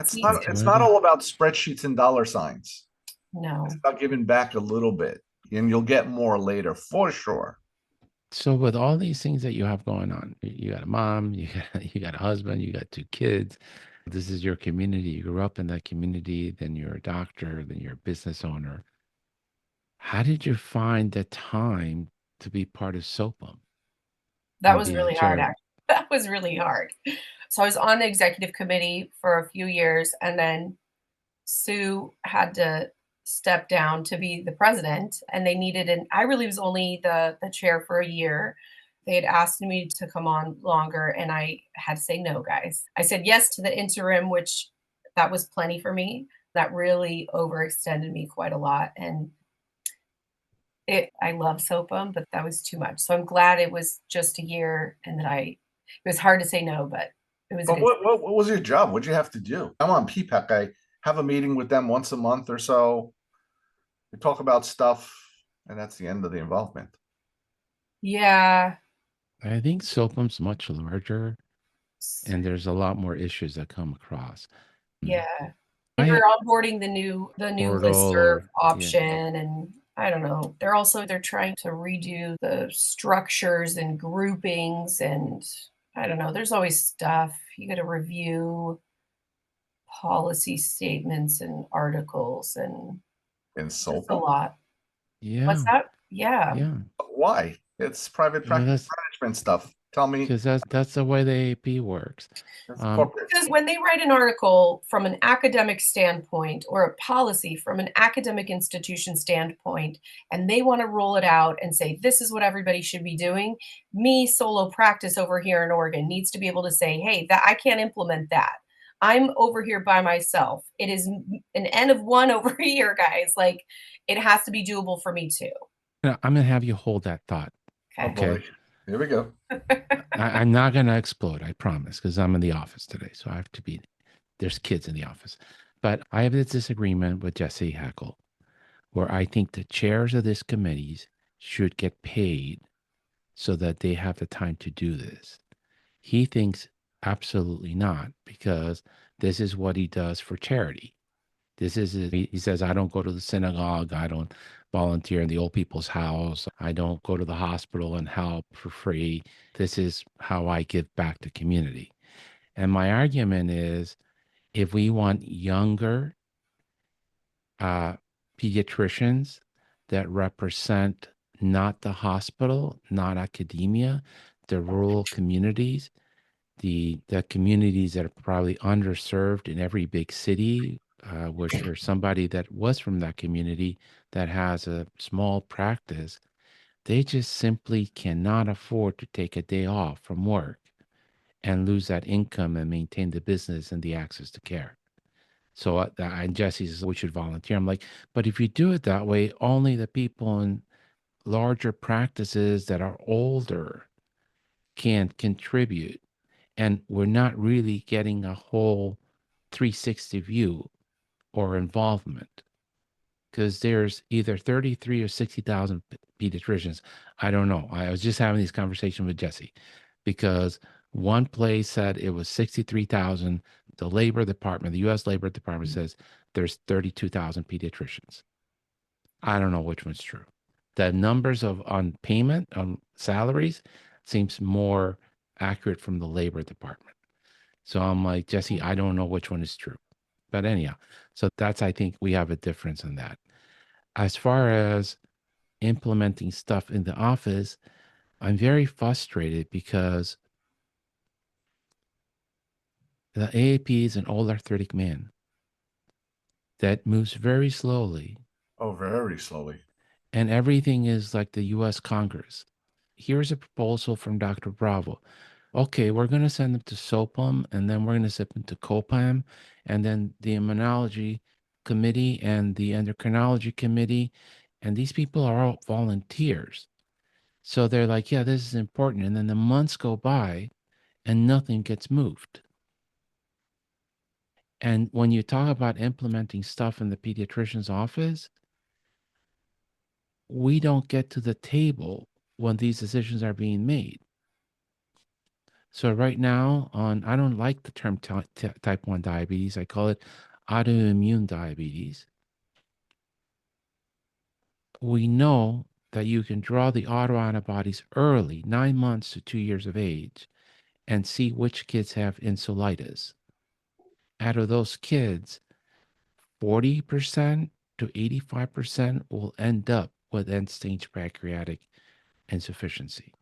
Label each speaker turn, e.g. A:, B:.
A: It's
B: Needs
A: not
B: to,
A: it's not all about spreadsheets and dollar signs. It's
B: no.
A: about giving back a little bit, and you'll get more later for sure.
C: So with all these things that you have going on, you got a mom, you got a husband, you got two kids. This is your community. You grew up in that community, then you're a doctor, then you're a business owner. How did you find the time to be part of SOPM
B: That
C: and
B: was
C: be the
B: really hard,
C: chair?
B: actually. That was really hard. So I was on the executive committee for a few years, and then Sue had to step down to be the president, and they needed an I really was only the chair for a year. They had asked me to come on longer, and I had to say no, guys. I said yes to the interim, which that was plenty for me. That really overextended me quite a lot, and I love SOPM, but that was too much. So I'm glad it was just a year and that it was hard to say no, but it was a
A: But
B: good
A: what was your job? What'd you have to do? I'm on PPEC. I have a meeting with them once a month or so. We talk about stuff, and that's the end of the involvement.
B: yeah.
C: I think SOPM's much larger and there's a lot more issues that come across. Mm.
B: Yeah. We
C: I
B: were onboarding the new
C: portal
B: listserv
C: or yeah.
B: option, and I don't know. They're trying to redo the structures and groupings, and I don't know. There's always stuff. You got to review policy statements and articles, and
A: In
B: it's a
A: SOPA?
B: lot. What's
C: Yeah.
B: that? Yeah.
C: Yeah.
A: Why? It's private
C: Well,
A: practice
C: that's
A: management stuff. Tell me,
C: because that's the way the AP works.
A: it's
C: Um,
A: corporate.
B: Because when they write an article from an academic standpoint or a policy from an academic institution standpoint, and they want to roll it out and say, this is what everybody should be doing, me, solo practice over here in Oregon, needs to be able to say, hey, that I can't implement that. I'm over here by myself. It is an N of one over here, guys. Like, it has to be doable for me too.
C: I'm gonna have you hold that thought.
A: Oh
B: Okay.
C: Okay.
A: boy, here we go.
C: I'm not gonna explode, I promise, because I'm in the office today. So I have to be there's kids in the office. But I have this disagreement with Jesse Hackle, where I think the chairs of these committees should get paid so that they have the time to do this. He thinks absolutely not, because this is what he does for charity. This is it. He says, I don't go to the synagogue. I don't volunteer in the old people's house. I don't go to the hospital and help for free. This is how I give back to community. And my argument is if we want younger uh, pediatricians that represent not the hospital, not academia, the rural communities, the communities that are probably underserved in every big city, which are somebody that was from that community that has a small practice, they just simply cannot afford to take a day off from work and lose that income and maintain the business and the access to care. So, and Jesse says we should volunteer. I'm like, but if you do it that way, only the people in larger practices that are older can contribute. And we're not really getting a whole 360 view or involvement because there's either 33 or 60,000 pediatricians. I don't know. I was just having this conversation with Jesse because one place said it was 63,000. The Labor Department, the US Labor Department says there's 32,000 pediatricians. I don't know which one's true. The numbers of on payment on salaries seems more accurate from the Labor Department. So I'm like, Jesse, I don't know which one is true. But anyhow, so that's, I think we have a difference in that. As far as implementing stuff in the office, I'm very frustrated because the AAP is an old arthritic man that moves very slowly,
A: Oh, very slowly.
C: and everything is like the US Congress. Here's a proposal from Dr. Bravo. Okay, we're going to send them to SOPAM, and then we're going to send them to COPAM, and then the immunology committee and the endocrinology committee. And these people are all volunteers. So they're like, yeah, this is important. And then the months go by and nothing gets moved. And when you talk about implementing stuff in the pediatrician's office, we don't get to the table when these decisions are being made. So right now, I don't like the term type 1 diabetes. I call it autoimmune diabetes. We know that you can draw the autoantibodies early, 9 months to 2 years of age, and see which kids have insulitis. Out of those kids, 40% to 85% will end up with end-stage pancreatic insufficiency.